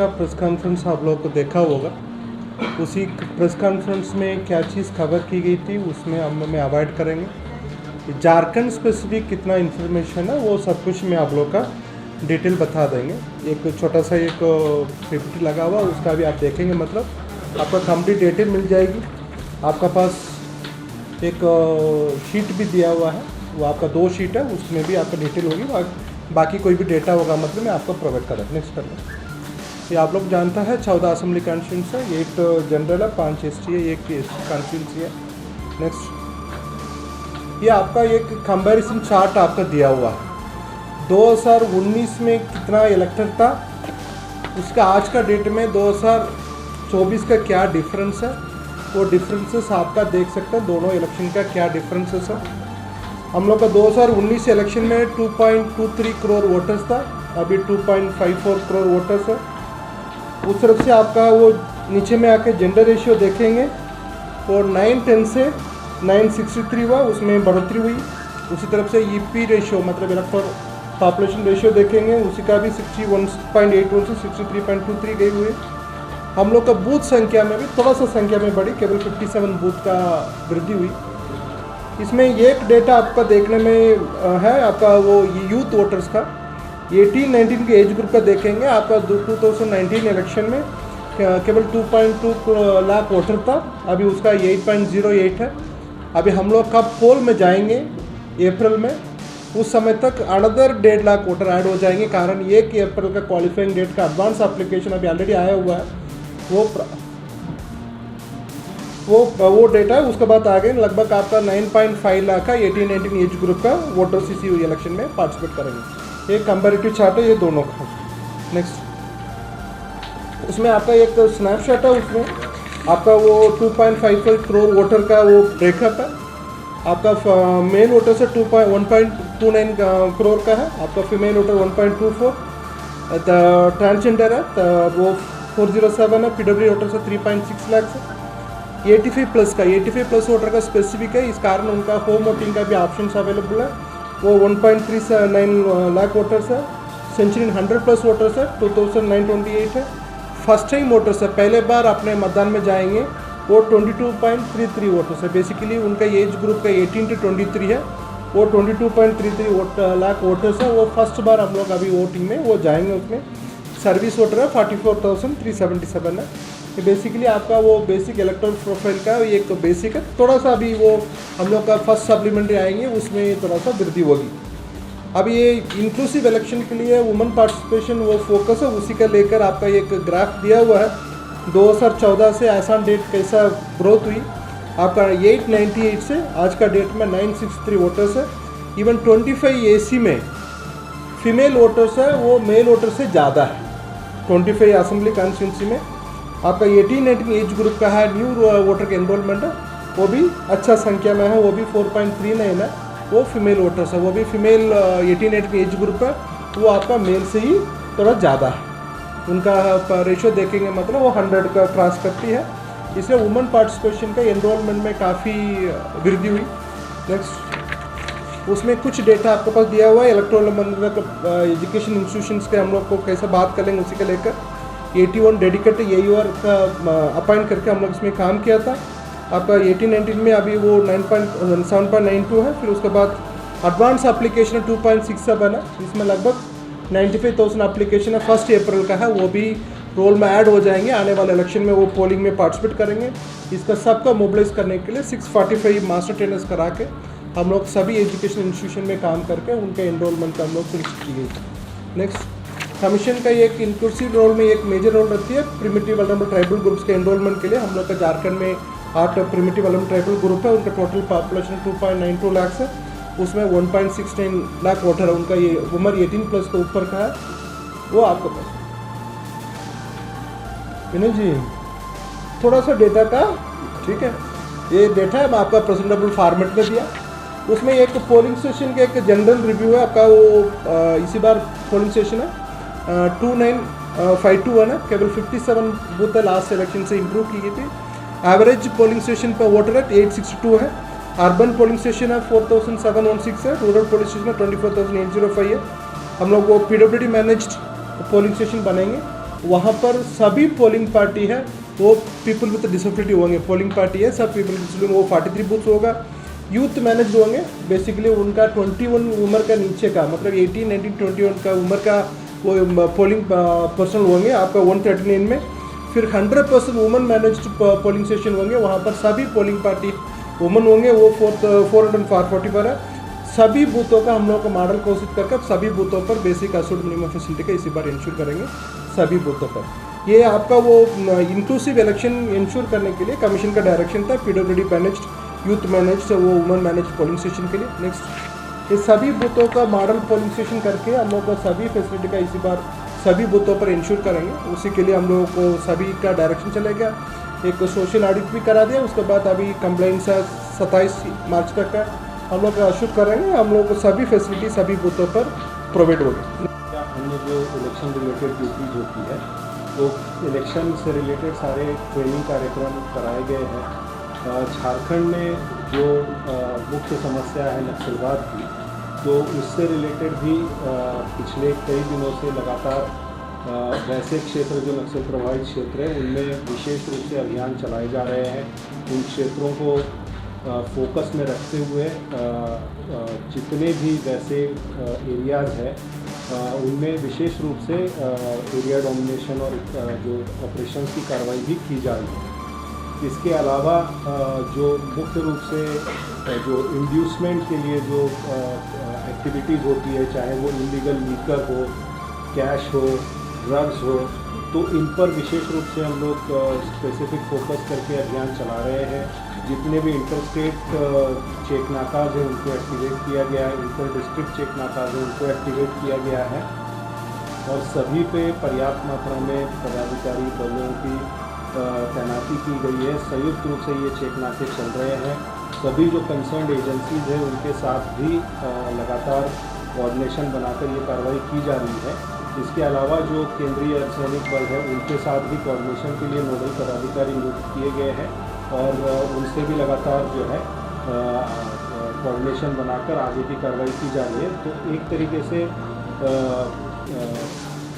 का press conference आप लोगों को देखा होगा। उसी प्रेस कॉन्फ्रेंस में क्या चीज़ कवर की गई थी उसमें हम में अवॉइड करेंगे। झारखंड स्पेसिफिक कितना इन्फॉर्मेशन है वो सब कुछ मैं आप लोग का डिटेल बता देंगे। एक छोटा सा एक पीपीटी लगा हुआ उसका भी आप देखेंगे, मतलब आपका कंप्लीट डिटेल मिल जाएगी। आपका पास एक शीट भी दिया हुआ है, वो आपका 2 शीट है, उसमें भी आपका डिटेल होगी। बाकी कोई भी डेटा होगा मतलब मैं आपको प्रोवाइड कर रहा हूँ। नेक्स्ट करना ये आप लोग जानता है 14 असेंबली कॉन्स्टिट्यूंसी है, 8 जनरल है, 5 एसटी है, 1 एससी कॉन्स्टिट्यूंसी है। नेक्स्ट ये आपका एक कंपैरिजन चार्ट आपका दिया हुआ है। 2019 में कितना इलेक्टर था, उसका आज का डेट में 2024 का क्या डिफरेंस है, वो डिफरेंसेस आपका देख सकते हैं। दोनों इलेक्शन का क्या डिफरेंसेस है। हम लोग का 2019 इलेक्शन में 2.23 करोड़ वोटर्स था, अभी 2.54 करोड़ वोटर्स है। उस तरफ से आपका वो नीचे में आके जेंडर रेशियो देखेंगे और 910 से 963 हुआ, उसमें बढ़ोतरी हुई। उसी तरफ से ईपी रेशियो मतलब इलेक्टोरल पॉपुलेशन रेशियो देखेंगे, उसी का भी 61.81 से 63.23 गई हुई। हम लोग का बूथ संख्या में भी थोड़ा सा संख्या में बढ़ी, केवल 57 बूथ का वृद्धि हुई। इसमें एक डेटा आपका देखने में है आपका वो यूथ वोटर्स का 18-19 के एज ग्रुप का देखेंगे। आपका 2019 इलेक्शन में केवल 2.2 लाख वोटर था, अभी उसका 8.08 है। अभी हम लोग का पोल में जाएंगे अप्रैल में, उस समय तक अनदर 1.5 लाख वोटर ऐड हो जाएंगे। कारण 1 अप्रैल का क्वालिफाइंग डेट का एडवांस एप्लीकेशन अभी ऑलरेडी आया हुआ है, वो डेटा है। उसके बाद आगे लगभग आपका 9.5 लाख का 18-19 एज ग्रुप का वोटर्स इसी इलेक्शन में पार्टिसिपेट करेंगे। ये कंपैरेटिव चार्ट है ये दोनों का। नेक्स्ट उसमें आपका एक स्नैपशॉट है, उसमें आपका वो 2.55 करोड़ वोटर का वो ब्रेकअप है। आपका मेल वोटर से 1.29 करोड़ का है, आपका फीमेल वोटर 1.24, ट्रांसजेंडर है वो 407 है, पीडब्ल्यू वोटर से 3.6 लाख है। 85 प्लस वोटर का स्पेसिफिक है, इस कारण उनका होम वोटिंग का भी ऑप्शंस अवेलेबल है। वो 1.39 लाख वोटर्स है। सेंचुरी 100 प्लस वोटर्स है 2928 है। फर्स्ट टाइम वोटर्स है, पहले बार अपने मतदान में जाएंगे, वो 22.33 वोटर्स है। बेसिकली उनका एज ग्रुप का 18 to 23 है, वो 22.33 लाख वोटर्स है। वो फर्स्ट बार हम लोग अभी वोटिंग में वो जाएंगे। उसमें सर्विस वोटर है 44,377 है। ये बेसिकली आपका वो बेसिक इलेक्टोरल प्रोफाइल का एक बेसिक है। थोड़ा सा अभी वो हम लोग का फर्स्ट सप्लीमेंट्री आएंगे, उसमें थोड़ा सा वृद्धि होगी। अब ये इंक्लूसिव इलेक्शन के लिए वुमेन पार्टिसिपेशन वो फोकस है, उसी का लेकर आपका एक ग्राफ दिया हुआ है। 2014 से ऐसा डेट कैसा ग्रोथ हुई, आपका 898 से आज का डेट में 963 वोटर्स है। इवन 25 एसी में फीमेल वोटर्स है वो मेल वोटर से ज़्यादा है। 25 असेंबली कॉन्स्टिट्यूंसी में आपका 18-19 एज ग्रुप का है। न्यू वोटर का एनरोलमेंट है वो भी अच्छा संख्या में है, वो भी 4.39 है। वो फीमेल वोटर्स है, वो भी फीमेल 18-19 एज ग्रुप है, वो आपका मेल से ही थोड़ा ज़्यादा है। उनका रेशियो देखेंगे मतलब वो 100 का क्रॉस करती है, इसलिए वुमेन पार्टिसिपेशन का एनरोलमेंट में काफ़ी वृद्धि हुई। नेक्स्ट उसमें कुछ डेटा आपके पास दिया हुआ है। इलेक्टोरल एजुकेशन इंस्टीट्यूशंस के हम लोग को कैसे बात करेंगे उसी को लेकर 81 डेडिकेटेड AUR का अपॉइंट करके हम लोग इसमें काम किया था। आपका 18-19 में अभी वो 7.92 है। फिर उसके बाद एडवांस एप्लीकेशन 2.67 है, इसमें लगभग 95,000 एप्लीकेशन है। 1 अप्रैल का है, वो भी रोल में ऐड हो जाएंगे। आने वाले इलेक्शन में वो पोलिंग में पार्टिसिपेट करेंगे। इसका सबका मोबिलाइज करने के लिए 645 मास्टर ट्रेनर्स करा के हम लोग सभी एजुकेशन इंस्टीट्यूशन में काम करके उनके एनरोलमेंट का हम लोग सुनिश्चित की गई। नेक्स्ट कमीशन का एक इंक्लूसिव रोल में एक मेजर रोल रहती है प्रिमिटिव वल्नरेबल ट्राइबल ग्रुप्स के एनरोलमेंट के लिए। हम लोग का झारखंड में 8 प्रिमिटिव वल्नरेबल ट्राइबल ग्रुप है, उनका टोटल पॉपुलेशन 2.92 लाख है, उसमें 1.69 लाख वोटर है। उनका ये उम्र 18 प्लस के ऊपर का है, वो आपको पास विनय जी थोड़ा सा डेटा का ठीक है। ये डेटा मैं आपका प्रेजेंटेबल फॉर्मेट में दिया। उसमें एक पोलिंग स्टेशन का एक जनरल रिव्यू है आपका, वो इसी बार पोलिंग स्टेशन है 29521 है, केवल 57 बूथ है लास्ट इलेक्शन से इंप्रूव की गई थी। एवरेज पोलिंग स्टेशन पर वोटर रेट 862 है। अर्बन पोलिंग स्टेशन है 4716 है, रूरल पोलिंग स्टेशन है 24805 है। हम लोग वो PWD मैनेज्ड पोलिंग स्टेशन बनेंगे। वहाँ पर सभी पोलिंग पार्टी है वो पीपल विद डिसेबिलिटी होंगे, पोलिंग पार्टी है सब पीपल विद, वो 43 बूथ होगा, यूथ मैनेज होंगे। बेसिकली उनका 21 उम्र का नीचे का, मतलब 18, 19, 21 का उम्र का वो पोलिंग पर्सन होंगे आपका 139 में। फिर 100% वुमेन मैनेज्ड पोलिंग स्टेशन होंगे, वहाँ पर सभी पोलिंग पार्टी वुमेन होंगे, वो 440 पर है। सभी बूथों का हम लोग का मॉडल घोषित करके सभी बूथों पर बेसिक एसोड मिनिमम फैसिलिटी का इसी बार इंश्योर करेंगे सभी बूथों पर। ये आपका वो इंक्लूसिव इलेक्शन इंश्योर करने के लिए कमीशन का डायरेक्शन था, पीडब्ल्यूडी मैनेज्ड, यूथ मैनेज्ड, वो वुमेन मैनेज्ड पोलिंग स्टेशन के लिए। नेक्स्ट, ये सभी बूथों का मॉडल पोलिंग स्टेशन करके हम लोग को सभी फैसिलिटी का इसी बार सभी बूथों पर इंश्योर करेंगे। उसी के लिए हम लोगों को सभी का डायरेक्शन चलेगा। एक सोशल ऑडिट भी करा दिया, उसके बाद अभी कंप्लेंट्स 27 मार्च तक का हम लोग अश्योर करेंगे, हम लोग को सभी फैसिलिटी सभी बूथों पर प्रोवाइड होगी। अन्य जो इलेक्शन रिलेटेड ड्यूटीज होती है तो इलेक्शन से रिलेटेड सारे ट्रेनिंग कार्यक्रम कराए गए हैं। झारखंड में जो मुख्य समस्या है नक्सलवाद की, तो उससे रिलेटेड भी पिछले कई दिनों से लगातार वैसे क्षेत्र जो नक्सल प्रभावित क्षेत्र है उनमें विशेष रूप से अभियान चलाए जा रहे हैं। उन क्षेत्रों को फोकस में रखते हुए जितने भी वैसे एरियाज़ है उनमें विशेष रूप से एरिया डोमिनेशन और जो ऑपरेशंस की कार्रवाई भी की जा रही है। इसके अलावा जो मुख्य रूप से जो इंड्यूसमेंट के लिए जो एक्टिविटीज़ होती है, चाहे वो इलीगल लीकर हो, कैश हो, ड्रग्स हो, तो इन पर विशेष रूप से हम लोग स्पेसिफिक फोकस करके अभियान चला रहे हैं। जितने भी इंटर स्टेट चेक नाकाज हैं उनको एक्टिवेट किया गया है, इंटर डिस्ट्रिक्ट चेक नाकाज हैं उनको एक्टिवेट किया गया है और सभी पे पर्याप्त मात्रा में पदाधिकारी बलों की तैनाती की गई है। संयुक्त रूप से ये चेक नाके चल रहे हैं। सभी जो कंसर्न एजेंसीज हैं उनके साथ भी लगातार कोऑर्डिनेशन बनाकर ये कार्रवाई की जा रही है। इसके अलावा जो केंद्रीय अर्धसैनिक बल है उनके साथ भी कोऑर्डिनेशन के लिए नोडल पदाधिकारी नियुक्त किए गए हैं और उनसे भी लगातार जो है कोऑर्डिनेशन बनाकर आगे की कार्रवाई की जा रही है। तो एक तरीके से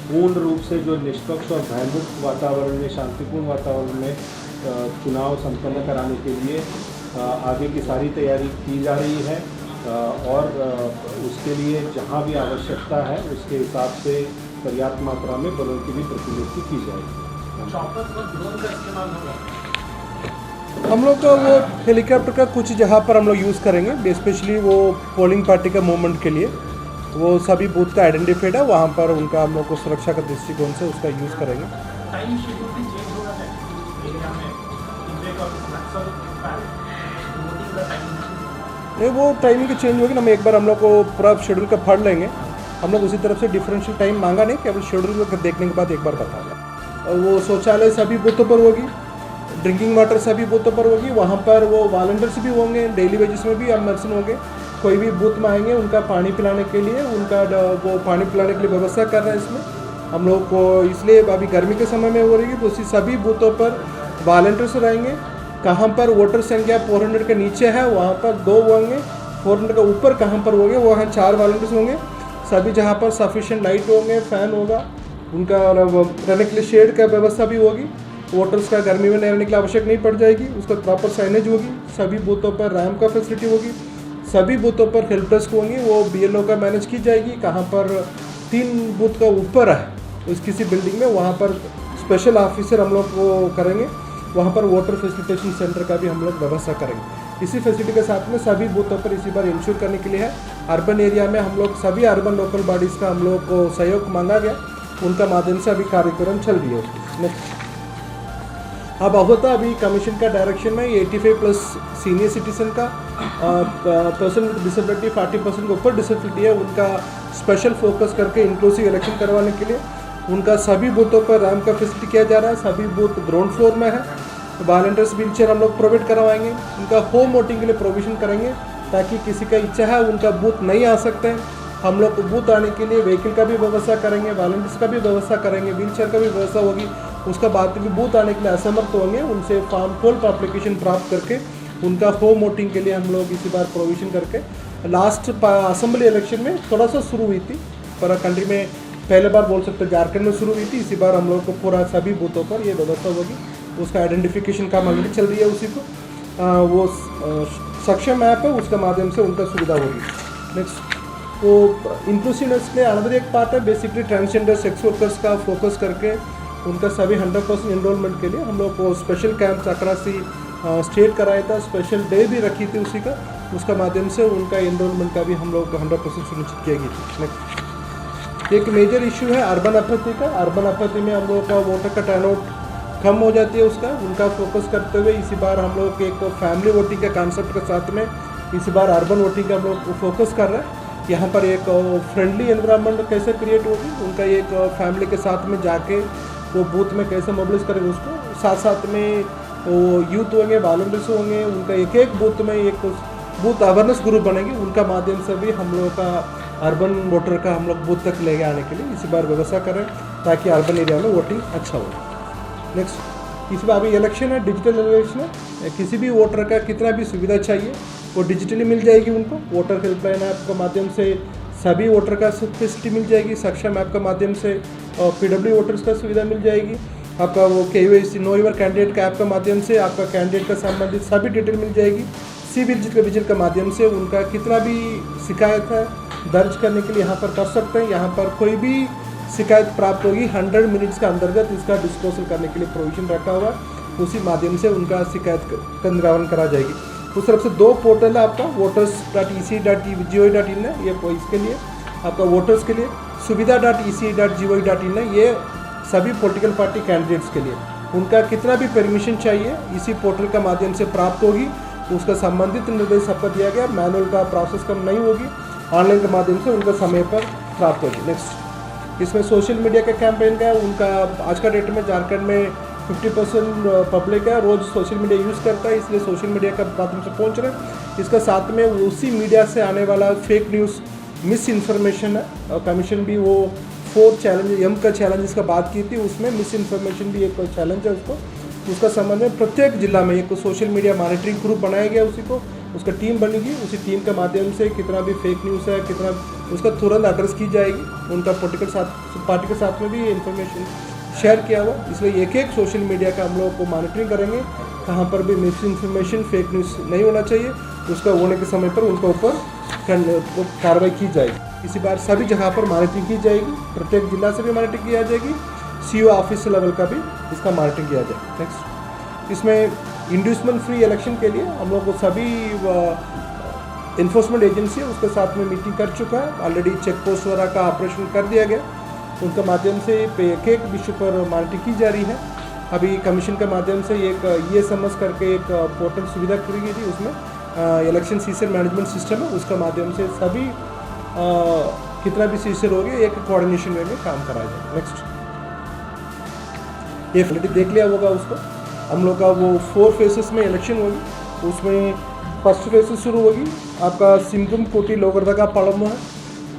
पूर्ण रूप से जो निष्पक्ष और भयमुक्त वातावरण में, शांतिपूर्ण वातावरण में चुनाव संपन्न कराने के लिए आगे की सारी तैयारी की जा रही है और उसके लिए जहां भी आवश्यकता है उसके हिसाब से पर्याप्त मात्रा में बलों की भी प्रतिनियुक्ति की जाएगी। हम लोग का वो हेलीकॉप्टर का कुछ जगह पर हम लोग यूज़ करेंगे, स्पेशली वो पोलिंग पार्टी का मूवमेंट के लिए। वो सभी बूथ का आइडेंटिफाइड है, वहाँ पर उनका हम लोग को सुरक्षा का दृष्टिकोण से उसका यूज़ करेंगे। टाइम शेड्यूल भी चेंज हो रहा है एरिया में, इनटेक ऑफ नक्सल वोटिंग का टाइम नहीं, वो टाइमिंग की चेंज होगी ना। एक बार हम लोग को पूरा शेड्यूल का पढ़ लेंगे। हम लोग उसी तरफ से डिफरेंशियल टाइम मांगा नहीं, केवल शेड्यूल को देखने के बाद एक बार बताया। और वो शौचालय सभी बूथों पर होगी, ड्रिंकिंग वाटर सभी बूथों पर होगी। वहाँ पर वो वॉलंटियर्स भी होंगे, डेली बेसिस में भी एमर्सन होंगे। कोई भी बूथ में आएंगे उनका पानी पिलाने के लिए, उनका वो पानी पिलाने के लिए व्यवस्था कर रहे हैं इसमें हम लोग को। इसलिए अभी गर्मी के समय में हो रही है तो उसी सभी बूथों पर वॉलंटियर्स रहेंगे। कहाँ पर वोटर संख्या 400 के नीचे है वहाँ पर 2 होंगे, 400 के ऊपर कहाँ पर होंगे वहाँ 4 वॉलंटियर्स होंगे। सभी जहाँ पर सफिशिएंट लाइट होंगे, फैन होगा, उनका रहने के लिए शेड का व्यवस्था भी होगी। वोटर्स का गर्मी में रहने के लिए आवश्यक नहीं पड़ जाएगी, उसका प्रॉपर साइनेज होगी। सभी बूथों पर रैम्प का फैसिलिटी होगी, सभी बूथों पर हेल्प डेस्क होंगी, वो BLO का मैनेज की जाएगी। कहाँ पर 3 बूथ का ऊपर है उस किसी बिल्डिंग में वहाँ पर स्पेशल ऑफिसर हम लोग वो करेंगे। वहाँ पर वाटर फैसिलिटेशन सेंटर का भी हम लोग व्यवस्था करेंगे। इसी फैसिलिटी के साथ में सभी बूथों पर इसी बार इंश्योर करने के लिए है। अर्बन एरिया में हम लोग सभी अर्बन लोकल बॉडीज़ का हम लोग को सहयोग मांगा गया, उनका माध्यम से अभी कार्यक्रम चल रही है। अब होता अभी कमीशन का डायरेक्शन में 85+ सीनियर सिटीजन का पर्सन विद डिसेबिलिटी 40% के ऊपर डिसेबिलिटी है, उनका स्पेशल फोकस करके इंक्लूसिव इलेक्शन करवाने के लिए उनका सभी बूथों पर रैम्प का फैसिलिटी किया जा रहा है। सभी बूथ ग्राउंड फ्लोर में है। वॉलंटियर्स व्हीलचेयर हम लोग प्रोवाइड करवाएंगे। उनका होम वोटिंग के लिए प्रोविज़न करेंगे ताकि किसी का इच्छा है उनका बूथ नहीं आ सकते हैं, हम लोग बूथ आने के लिए व्हीकल का भी व्यवस्था करेंगे, वॉलंटियर्स का भी व्यवस्था करेंगे, व्हीलचेयर का भी व्यवस्था होगी। उसका बाद भी बूथ आने के लिए असमर्थ होंगे उनसे फॉर्म फुल एप्लीकेशन प्राप्त करके उनका होम वोटिंग के लिए हम लोग इसी बार प्रोविज़न करके। लास्ट असेंबली इलेक्शन में थोड़ा सा शुरू हुई थी, पूरा कंट्री में पहले बार बोल सकते झारखंड में शुरू हुई थी, इसी बार हम लोग को पूरा सभी बूथों पर ये व्यवस्था होगी। उसका आइडेंटिफिकेशन काम ऑलरेडी चल रही है, उसी को वो सक्षम ऐप है, उसके माध्यम से उनका सुविधा होगी। नेक्स्ट वो इंक्लूसिवनेस में अनदर एक पार्ट है, बेसिकली ट्रांसजेंडर सेक्स वर्कर्स का फोकस करके उनका सभी 100% एनरोलमेंट के लिए हम लोग को स्पेशल कैंप चक्रासी स्टेट कराया था, स्पेशल डे भी रखी थी उसी का, उसका माध्यम से उनका एनरोलमेंट का भी हम लोग 100% सुनिश्चित किया गया। नेक्स्ट एक मेजर इशू है अर्बन अपैथी का। अर्बन अपैथी में हम लोग का वोटर का टर्नआउट कम हो जाती है, उसका उनका फोकस करते हुए इसी बार हम लोग एक फैमिली वोटिंग के कॉन्सेप्ट के साथ में इसी बार अर्बन वोटिंग का हम लोग फोकस कर रहे हैं। यहाँ पर एक फ्रेंडली एनवायरनमेंट कैसे क्रिएट होगी, उनका एक फैमिली के साथ में जाके वो बूथ में कैसे मोबिलाइज करेंगे उसको, साथ साथ में वो यूथ होंगे, वॉलंटियर्स होंगे, उनका एक एक बूथ में एक बूथ अवेयरनेस ग्रुप बनेंगे, उनका माध्यम से भी हम लोगों का अर्बन वोटर का हम लोग बूथ तक लेके आने के लिए इसी बार व्यवस्था करें ताकि अर्बन एरिया में वोटिंग अच्छा हो। नेक्स्ट इस बार अभी इलेक्शन है, डिजिटल इलेक्शन है, किसी भी वोटर का कितना भी सुविधा चाहिए वो डिजिटली मिल जाएगी उनको। वोटर हेल्पलाइन ऐप के माध्यम से सभी वोटर का फैसिलिटी मिल जाएगी, सक्षम ऐप के माध्यम से PW वोटर्स का सुविधा मिल जाएगी, आपका वो KYC नो योर कैंडिडेट का ऐप के माध्यम से आपका कैंडिडेट का संबंधित सभी डिटेल मिल जाएगी। विजिल के माध्यम से उनका कितना भी शिकायत है दर्ज करने के लिए यहाँ पर कर सकते हैं। यहाँ पर कोई भी शिकायत प्राप्त होगी 100 मिनट्स के अंतर्गत इसका डिस्पोजल करने के लिए प्रोविजन रखा हुआ है, उसी माध्यम से उनका शिकायत का निवारण करा जाएगी। उस तरफ से 2 पोर्टल है आपका, voters.ec.gov.in है, ये इसके लिए आपका वोटर्स के लिए, suvidha.ec.gov.in है, ये सभी पॉलिटिकल पार्टी कैंडिडेट्स के लिए। उनका कितना भी परमिशन चाहिए इसी पोर्टल का माध्यम से प्राप्त होगी, उसका संबंधित निर्देश आपको दिया गया, मैनुअल का प्रोसेस कम नहीं होगी, ऑनलाइन के माध्यम से उनका समय पर प्राप्त होगी। नेक्स्ट इसमें सोशल मीडिया का कैंपेन का है, उनका आज का डेट में झारखंड में 50% पब्लिक है रोज़ सोशल मीडिया यूज़ करता है, इसलिए सोशल मीडिया के माध्यम से पहुंच रहे हैं। इसका साथ में उसी मीडिया से आने वाला फेक न्यूज़ मिस इन्फॉर्मेशन है, और कमीशन भी वो 4 चैलेंज M का चैलेंज इसका बात की थी, उसमें मिस इन्फॉर्मेशन भी एक चैलेंज है उसका संबंध में प्रत्येक जिला में एक सोशल मीडिया मॉनिटरिंग ग्रुप बनाया गया, उसी को उसका टीम बनेगी, उसी टीम के माध्यम से कितना भी फेक न्यूज़ है कितना उसका तुरंत एड्रेस की जाएगी, उनका पॉलिटिकल पार्टी के साथ में भी इन्फॉर्मेशन शेयर किया हुआ, इसलिए एक एक सोशल मीडिया का हम लोग को मॉनिटरिंग करेंगे, कहाँ पर भी मिस इन्फॉर्मेशन फेक न्यूज़ नहीं होना चाहिए, उसका होने के समय पर उनके ऊपर कार्रवाई की जाएगी। इसी बार सभी जगह पर मॉनिटरिंग की जाएगी, प्रत्येक जिला से भी मॉनिटरिंग किया जाएगी, CO ऑफिस लेवल का भी इसका मॉनिटरिंग किया जाएगा। नेक्स्ट इसमें इंड्यूसमेंट फ्री इलेक्शन के लिए हम लोग को सभी इन्फोर्समेंट एजेंसी है उसके साथ में मीटिंग कर चुका है, ऑलरेडी चेक पोस्ट वगैरह का ऑपरेशन कर दिया गया, उनके माध्यम से एक एक विषय पर मॉनिटरिंग की जा रही है। अभी कमीशन के माध्यम से एक ESMS करके एक पोर्टल सुविधा करी गई थी, उसमें इलेक्शन सीजन मैनेजमेंट सिस्टम है, उसका माध्यम से सभी कितना भी सीजन हो गया एक कोऑर्डिनेशन वे में काम कराया जाए। नेक्स्ट ये फैसिलिटी देख लिया होगा उसको, हम लोग का वो 4 फेसेस में इलेक्शन होगी, उसमें फर्स्ट फेसेस शुरू होगी आपका सिंगम कोटी लोगरदगा पड़म है,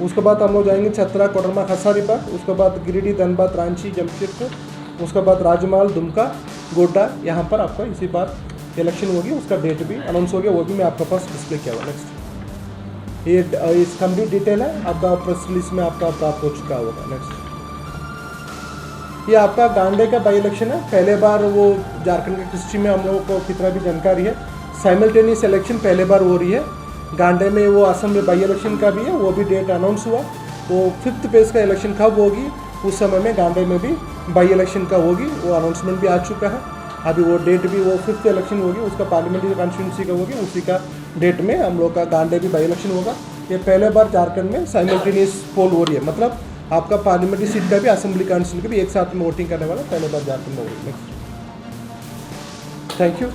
उसके बाद हम लोग जाएंगे छतरा कोडरमा हजारीबाग, उसके बाद गिरिडीह धनबाद रांची जमशेदपुर, उसके बाद राजमहल दुमका गोड्डा, यहाँ पर आपका इसी बार इलेक्शन होगी, उसका डेट भी अनाउंस हो गया, वो भी मैं आपके पास डिस्प्ले किया हुआ। नेक्स्ट ये इस कंप्लीट डिटेल है आपका प्रेस रिलीज में आपका प्राप्त हो चुका होगा। नेक्स्ट ये आपका गांडे का बाई इलेक्शन है, पहले बार वो झारखंड की हिस्ट्री में हम लोगों को कितना भी जानकारी है, साइमल्टेनियस इलेक्शन पहले बार हो रही है गांडे में, वो असम में बाई इलेक्शन का भी है, वो भी डेट अनाउंस हुआ, वो 5th फेज का इलेक्शन कब होगी उस समय में गांडे में भी बाई इलेक्शन का होगी, वो अनाउंसमेंट भी आ चुका है, अभी वो डेट भी वो 5th इलेक्शन होगी उसका पार्लियामेंट्री कॉन्स्टिट्यूंसी का होगी, उसी का डेट में हम लोग का गांडे भी बाई इलेक्शन होगा। ये पहले बार झारखंड में साइमल्टेनियस पोल हो रही है, मतलब आपका पार्लियामेंट्री सीट का भी असेंबली काउंसिल का भी एक साथ में वोटिंग करने वाला पहले बार झारखंड में हो रही है। Thank you.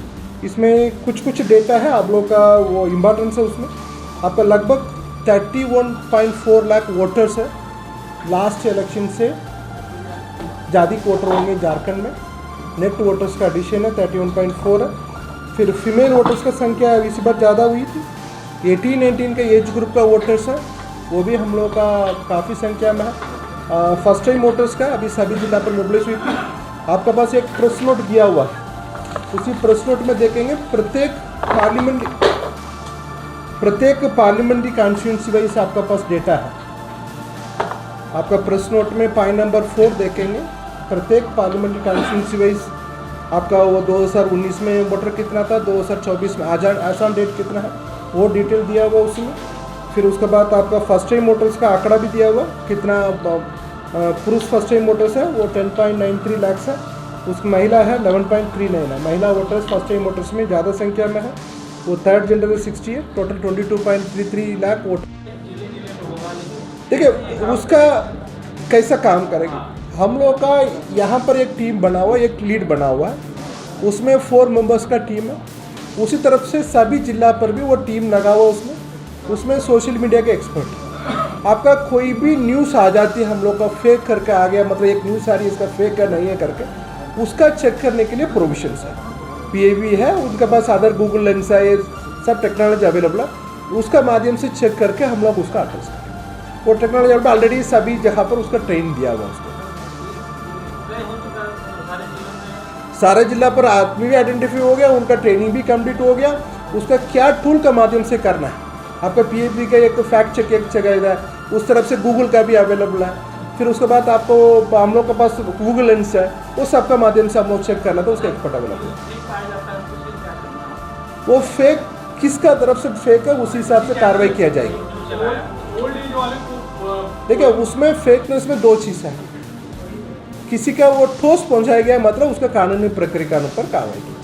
इसमें कुछ डेटा है आप लोग का वो इम्पॉर्टेंस है, उसमें आपका लगभग 31.4 लाख वोटर्स है, लास्ट इलेक्शन से ज़्यादा वोटर होंगे झारखंड में, नेट वोटर्स का एडिशन है 31.4 है। फिर फीमेल वोटर्स का संख्या इस बार ज़्यादा हुई थी, 18-19 का एज ग्रुप का वोटर्स है वो भी हम लोग का काफ़ी संख्या में है। फर्स्ट टाइम वोटर्स का अभी सभी जिला पर मोबिलाइज हुई थी। आपके पास एक प्रेस नोट दिया हुआ है, उसी प्रेस नोट में देखेंगे प्रत्येक पार्लियामेंट्री कॉन्स्टिट्यूंसी वाइज आपका पास डेटा है। आपका प्रेस नोट में पॉइंट नंबर 4 देखेंगे। प्रत्येक पार्लियामेंट्री कॉन्स्टिट्यूंसी वाइज आपका वो 2019 में वोटर कितना था, 2024 में आसान डेट कितना है, वो डिटेल दिया हुआ उसमें। फिर उसके बाद आपका फर्स्ट टाइम वोटर्स का आंकड़ा भी दिया हुआ, कितना पुरुष फर्स्ट टाइम वोटर्स है वो 10.93 लाख है, उस महिला है 11.39 है। महिला वोटर्स फर्स्ट टाइम वोटर्स में ज़्यादा संख्या में है, वो थर्ड जेंडर में 60 है, टोटल 22.33 लाख वोटर। देखिए उसका कैसा काम करेगा, हम लोग का यहाँ पर एक टीम बना हुआ है, एक लीड बना हुआ है, उसमें 4 मेंबर्स का टीम है। उसी तरफ से सभी जिला पर भी वो टीम लगा हुआ उसमें सोशल मीडिया के एक्सपर्ट। आपका कोई भी न्यूज़ आ जाती है हम लोग का फेक करके आ गया, मतलब एक न्यूज़ आ रही है इसका फेक है नहीं है करके, उसका चेक करने के लिए प्रोविजंस है, PIB है उनके पास, अदर गूगल लेंस है, ये सब टेक्नोलॉजी अवेलेबल है, उसका माध्यम से चेक करके हम लोग उसका एड्रेस करें। वो टेक्नोलॉजी ऑलरेडी सभी जगह पर उसका ट्रेन दिया हुआ उसको, सारे जिला पर आदमी भी आइडेंटिफाई हो गया, उनका ट्रेनिंग भी कंप्लीट हो गया, उसका क्या टूल का माध्यम से करना है। आपका PIB का एक फैक्ट चेक एक जगह है, उस तरफ से गूगल का भी अवेलेबल है। फिर उसके बाद आपको हम लोग के पास गूगल लेंस है, वो सबका माध्यम से हम लोग चेक करना था, उसका एक्सपर्ट अवेलेबल है। वो फेक किसका तरफ से फेक है उस हिसाब से कार्रवाई किया जाएगी। देखिए उसमें फेकनेस में 2 चीज़ है, किसी का वो ठोस पहुंचाया गया मतलब उसका कानूनी प्रक्रिया के अनुसार कार्रवाई की।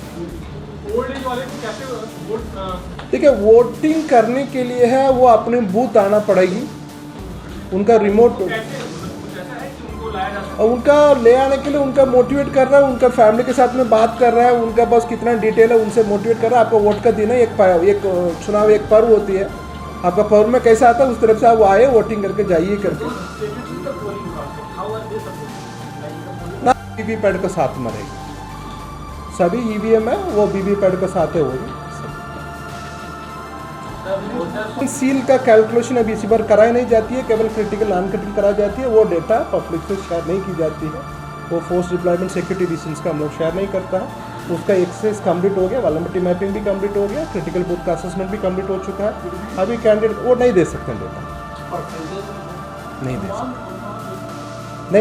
देखिए वोटिंग करने के लिए है वो अपने बूथ आना पड़ेगी, उनका रिमोट उनका ले आने के लिए उनका मोटिवेट कर रहा है, उनका फैमिली के साथ में बात कर रहा है, उनका पास कितना डिटेल है उनसे मोटिवेट कर रहा है। आपको वोट का दिन है, एक चुनाव एक पर्व होती है, आपका पर्व में कैसा आता है उस तरफ से आप आए वोटिंग करके जाइए करके ना। वीवीपैट का साथ में रहेगी, सभी EVM है वो वीवीपैट का साथ है होगी। सील का कैलकुलेशन अभी इसी बार कराई नहीं जाती है, केवल क्रिटिकल नॉन क्रिटिकल कराई जाती है, वो डेटा पब्लिक से शेयर नहीं की जाती है, वो फोर्स डिप्लॉयमेंट सिक्योरिटी रीजंस का हम लोग शेयर नहीं करता है। उसका एक्सेस कंप्लीट हो गया, वल्नरेबिलिटी मैपिंग भी कंप्लीट हो गया, क्रिटिकल बूथ का असेसमेंट भी कंप्लीट हो चुका है। अभी कैंडिडेट वो नहीं दे सकते डेटा, नहीं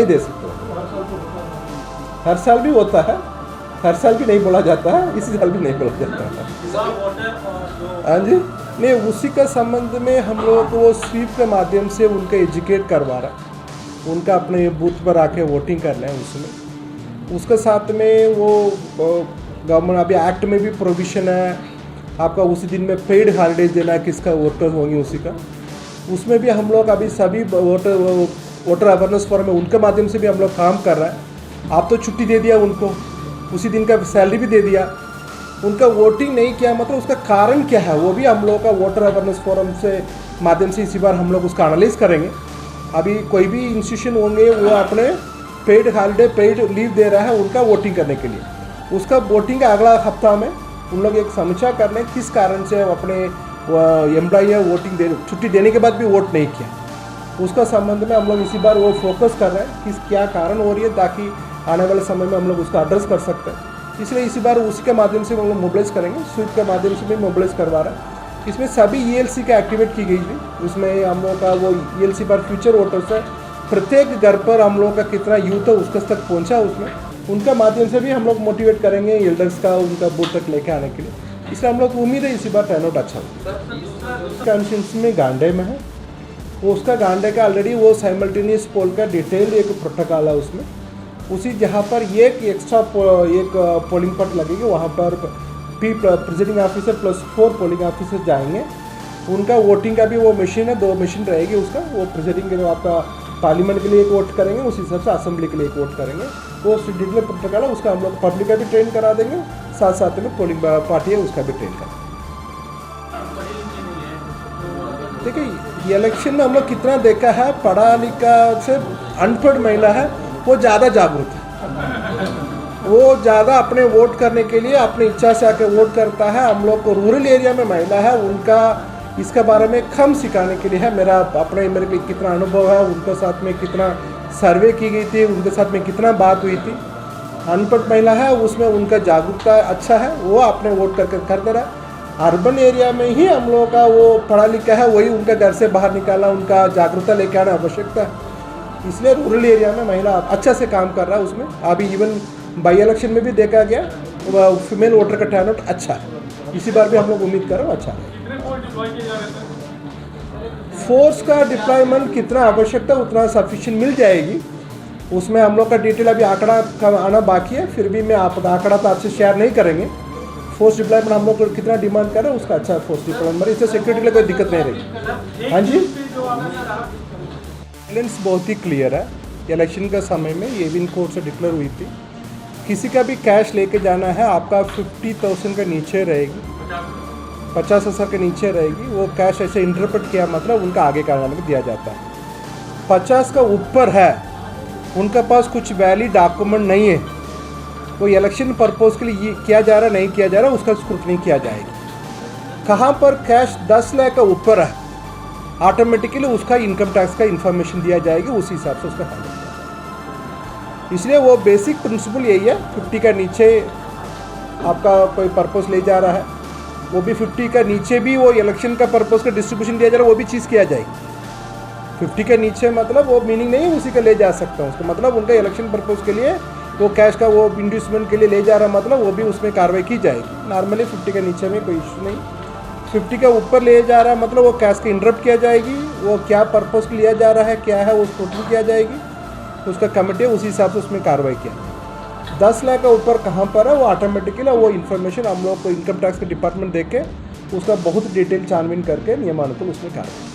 दे सकते। हर साल भी होता है, हर साल भी नहीं बोला जाता है, इसी साल भी नहीं बोला जाता है। हाँ जी, नहीं उसी का संबंध में हम लोग को वो स्वीप के माध्यम से उनका एजुकेट करवा रहा है, उनका अपने बूथ पर आके वोटिंग करना है उसमें। उसके साथ में वो गवर्नमेंट अभी एक्ट में भी प्रोविजन है, आपका उसी दिन में पेड हॉलीडेज देना है किसका वोटर होंगे उसी का, उसमें भी हम लोग अभी सभी वोटर अवेयरनेस फोरम है उनके माध्यम से भी हम लोग काम कर रहे हैं। आप तो छुट्टी दे दिया उनको, उसी दिन का सैलरी भी दे दिया, उनका वोटिंग नहीं किया मतलब उसका कारण क्या है, वो भी हम लोग का वोटर अवेयरनेस फोरम से माध्यम से इसी बार हम लोग उसका एनालाइज करेंगे। अभी कोई भी इंस्टीट्यूशन होंगे वो अपने पेड हॉलीडे पेड लीव दे रहा है उनका वोटिंग करने के लिए, उसका वोटिंग का अगला हफ्ता में उन लोग एक समीक्षा कर लें किस कारण से अपने एम्प्लॉई है वोटिंग दे छुट्टी देने के बाद भी वोट नहीं किया, उसका संबंध में हम लोग इसी बार वो फोकस कर रहे हैं किस क्या कारण हो रही है, ताकि आने वाले समय में हम लोग उसका एड्रेस कर सकते हैं। इसलिए इसी बार उसी के माध्यम से हम लोग मोबिलाइज करेंगे, स्वीप के माध्यम से भी मोबिलाइज करवा रहा है। इसमें सभी ELC का एक्टिवेट की गई थी, उसमें हम लोग का वो ELC पर फ्यूचर वोटर्स है, प्रत्येक घर पर हम लोग का कितना यूथ है उसके तक पहुंचा, उसमें उनका माध्यम से भी हम लोग मोटिवेट करेंगे एल्डर्स का उनका बूथ तक लेके आने के लिए। इसलिए हम लोग को उम्मीद है इसी बार टर्नआउट अच्छा होगा। कॉन्स्टिट्यूंसी में गांडे में है, वो उसका गांडे का ऑलरेडी वो साइमल्टेनियस पोल का डिटेल एक प्रोटोकॉल है उसमें, उसी जहाँ पर एक एक्स्ट्रा एक पोलिंग पट लगेगी, वहाँ पर presiding officer plus 4 polling officer जाएंगे, उनका वोटिंग का भी वो मशीन है, 2 मशीन रहेगी उसका, वो प्रेसिडिंग के आपका पार्लियामेंट के लिए एक वोट करेंगे, उसी हिसाब से असेंबली के लिए एक वोट करेंगे, वो डिटेल प्रोटोकॉल है उसका हम लोग पब्लिक का भी ट्रेन करा देंगे, साथ साथ में पोलिंग पार्टी है उसका भी ट्रेन करेंगे। देखिए इलेक्शन में हम लोग कितना देखा है, पढ़ा लिखा से अनपढ़ महिला है वो ज़्यादा जागरूक है, वो ज़्यादा अपने वोट करने के लिए अपनी इच्छा से आके वोट करता है। हम लोग को रूरल एरिया में महिला है उनका इसके बारे में कम सिखाने के लिए है, मेरे पे कितना अनुभव है, उनके साथ में कितना सर्वे की गई थी, उनके साथ में कितना बात हुई थी। अनपढ़ महिला है उसमें उनका जागरूकता अच्छा है, वो अपने वोट कर दे रहा है। अर्बन एरिया में ही हम लोगों का वो पढ़ा लिखा है, वही उनका घर से बाहर निकाला, उनका जागरूकता लेके आना आवश्यकता है। इसलिए रूरल एरिया में महिला अच्छा से काम कर रहा है उसमें। अभी इवन बाई इलेक्शन में भी देखा गया फीमेल वोटर का टर्नआउट अच्छा है। इसी बार भी हम लोग उम्मीद कर रहे हैं अच्छा है। कितने फोर्स डिप्लॉय किए जा रहे थे? फोर्स का डिप्लॉयमेंट कितना आवश्यकता उतना सफिशिएंट मिल जाएगी। उसमें हम लोग का डिटेल अभी आंकड़ा का आना बाकी है, फिर भी मैं आंकड़ा तो आपसे शेयर नहीं करेंगे। फोर्स डिप्लॉयमेंट हम लोग कितना डिमांड कर रहे हैं उसका अच्छा फोर्स डिप्लॉयमेंट, इससे सिक्योरिटी के लिए कोई दिक्कत नहीं रहेगी। हाँ जी, बैलेंस बहुत ही क्लियर है। इलेक्शन का समय में ये भी कोर्ट से डिक्लेयर हुई थी, किसी का भी कैश लेके जाना है आपका 50,000 के नीचे रहेगी, 50,000 के नीचे रहेगी। वो कैश ऐसे इंटरप्रेट किया मतलब उनका आगे का दिया जाता है। 50 का ऊपर है उनका पास कुछ वैलिड डॉक्यूमेंट नहीं है, वो इलेक्शन पर्पज़ के लिए किया जा रहा नहीं किया जा रहा उसका स्क्रूटनी किया जाएगी। कहाँ पर कैश 10 लाख का ऊपर है ऑटोमेटिकली उसका इनकम टैक्स का इन्फॉर्मेशन दिया जाएगी, उसी हिसाब से उसका हैंडल किया जाएगा। इसलिए वो बेसिक प्रिंसिपल यही है। 50 का नीचे आपका कोई पर्पस ले जा रहा है, वो भी 50 का नीचे भी वो इलेक्शन का पर्पस का डिस्ट्रीब्यूशन दिया जा रहा है, वो भी चीज़ किया जाएगी। 50 के नीचे मतलब वो मीनिंग नहीं उसी का ले जा सकता हूँ, उसका मतलब उनका इलेक्शन पर्पस के लिए वो कैश का वो इंड्यूसमेंट के लिए ले जा रहा मतलब वो भी उसमें कार्रवाई की जाएगी। नॉर्मली 50 के नीचे में कोई इशू नहीं। 50 का ऊपर ले जा रहा है मतलब वो कैश की इंटरप्ट किया जाएगी, वो क्या पर्पस लिया जा रहा है क्या है वो स्क्रूटनी किया जाएगी, उसका कमेटी उसी हिसाब से उसमें कार्रवाई किया जाएगी। 10 लाख का ऊपर कहाँ पर है वो ऑटोमेटिकली वो इन्फॉर्मेशन हम लोग को इनकम टैक्स के डिपार्टमेंट देके उसका बहुत डिटेल छानबीन करके नियमानुसार उसमें कार्रवाई